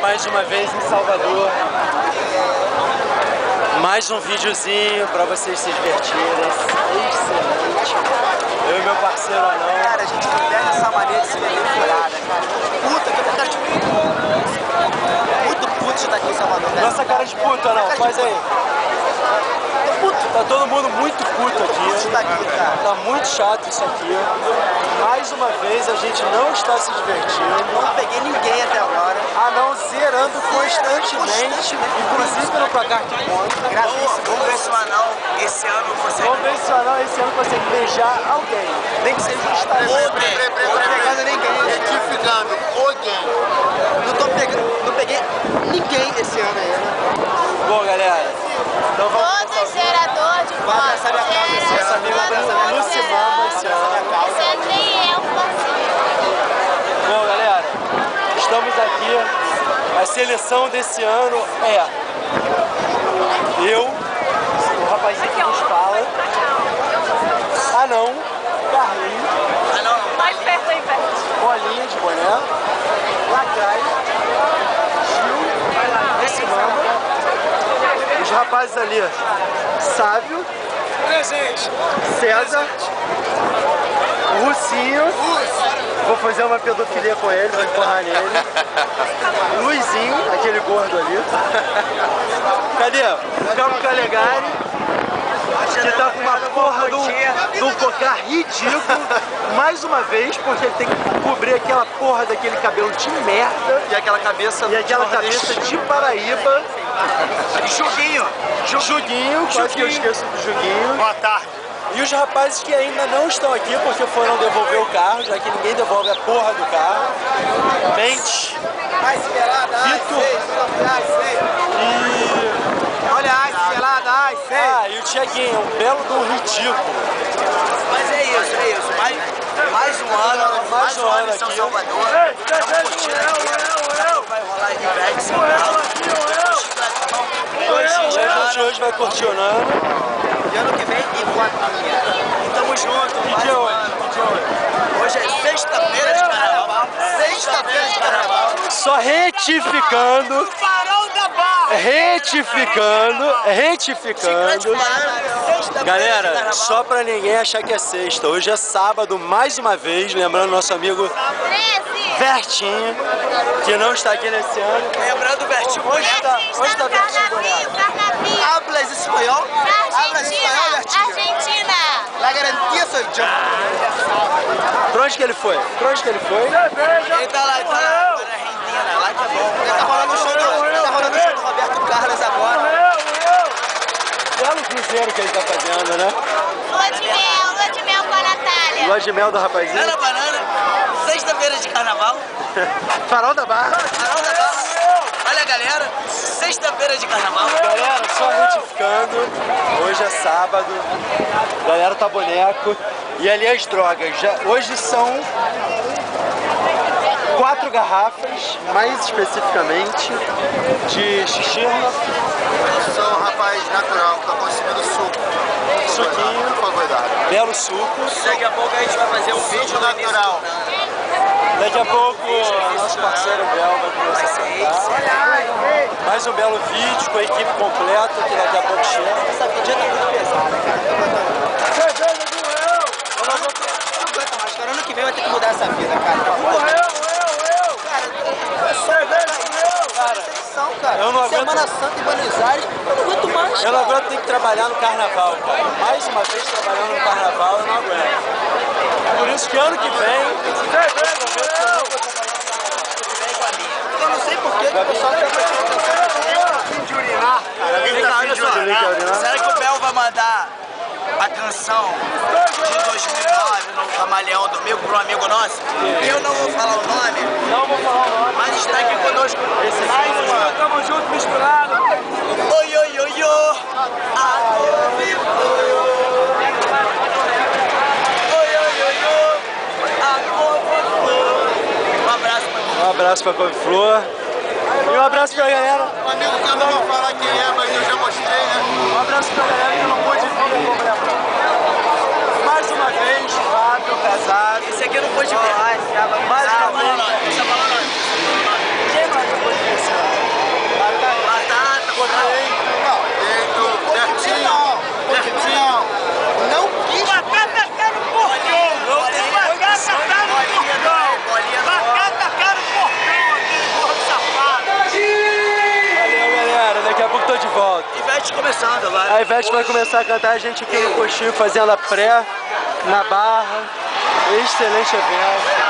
mais uma vez em Salvador. Mais um videozinho pra vocês se divertirem. Excelente. Eu e meu parceiro Anão. Cara, a gente não pega essa maneira de se vender furada, cara. Puta, que cara de muito puto de estar aqui em Salvador, cara. Nossa cara de puta, não. Faz aí. Tá todo mundo muito puto aqui. Tá muito chato isso aqui. Mais uma vez a gente não está se divertindo. Não peguei ninguém até agora. Anão zerando constantemente, inclusive no placar de ponto. Vamos ver se o Anão esse ano consegue. Vamos ver se o Anão esse ano consegue beijar alguém. Nem que seja um Instagram. Não tô pegando ninguém. Retificando, alguém. Não peguei ninguém esse ano aí, né? Bom, galera, então vamos Todo gerador de Vai abraçar minha causa esse ano. Essa amiga da Lucimama esse ano. Você nem eu consigo. Bom, galera, estamos aqui. A seleção desse ano é eu, o rapazinho que nos fala, Anão, Carlinhos, Mais perto aí, perto. Bolinha de boné, Lacai, Gil, Lucimama, os rapazes ali, Sávio, Presente. César, o Russinho, vou fazer uma pedofilia com ele, vou empurrar nele. Luizinho, aquele gordo ali. Cadê? O Cabo Calegari, que tá com uma porra de um cocar ridículo, mais uma vez, porque ele tem que cobrir aquela porra daquele cabelo de merda. E aquela cabeça de Paraíba. Juguinho, quase que eu esqueço do Juguinho. Boa tarde. E os rapazes que ainda não estão aqui porque foram devolver o carro, já que ninguém devolve a porra do carro. Mente, Vitor e... Olha a ice gelada, ice. Ah, e o Tiaguinho, um belo do ridículo. Mas é isso. Mais um ano em São aqui. Salvador. Vai rolar Ivex. A gente hoje vai curtir o Nano. E ano que vem, Iguatinha. E tamo junto. Que dia hoje? Hoje é sexta-feira de carnaval. Sexta-feira de carnaval. Só retificando. Retificando. Galera, só pra ninguém achar que é sexta, hoje é sábado, mais uma vez, lembrando nosso amigo 13. Bertinho, que não está aqui nesse ano. Lembrando o Bertinho. Onde está no Bertinho Boneco? Carnavinho. Hablas espanhol? Hablas espanhol, Bertinho? Argentina. La garantia sou eu. Pra onde que ele foi? Ele tá lá, na Argentina, lá que é bom. Ele tá rolando o show do Roberto Carlos agora. Belo cruzeiro que ele tá fazendo, né? Lua de mel com a Natália. Lua de mel do rapazinho. Ana Banana, sexta-feira de carnaval. Farol da Barra. Olha, galera, sexta-feira de carnaval. Galera, só retificando, hoje é sábado, galera tá boneco. E ali as drogas, hoje são 4 garrafas, mais especificamente, de xixi. Eu sou um rapaz natural, tá consumindo suco. Suquinho, belo suco. Daqui a pouco a gente vai fazer um vídeo natural. Daqui a pouco nosso parceiro Bel vai começar a sentar. Mais um belo vídeo com a equipe completa, que daqui a pouco chega. Essa pedida tá muito pesada, cara. Eu não aguento mais, cara. Ano que vem vai ter que mudar essa vida, cara. Cara, eu não aguento. Semana Santa em Buenos Aires, eu não aguento mais. Eu não aguento ter que trabalhar no carnaval, cara. Mais uma vez trabalhando no carnaval, eu não aguento. Por isso que ano que vem, eu prometo que eu não vou trabalhar no carnaval. Eu não sei por que o pessoal tá Fim de urinar. olha só. Será que o Bel vai mandar a canção de 2009 no Camaleão do Mico para um amigo nosso? Eu não vou falar o nome. Não vou falar o nome. Mas está aqui conosco. Mais uma. Tamo junto, misturado. Oi, oi, oi, oi. Alô, vivo. Oi, oi, oi, oi. Um abraço pra Um abraço pra Couve-Flor. E um abraço pra galera. Um amigo que eu não vou falar quem é, mas eu já mostrei, né? Um abraço pra galera que não pôde vir. Mais uma vez, Fábio, casado. esse aqui não foi de ver. Mais uma vez. Deixa eu falar o nome. Quem mais não pôde vir esse ano? Ivete começando agora. A Ivete vai começar a cantar, a gente aqui no Coxinho fazendo a pré, na Barra. Excelente evento.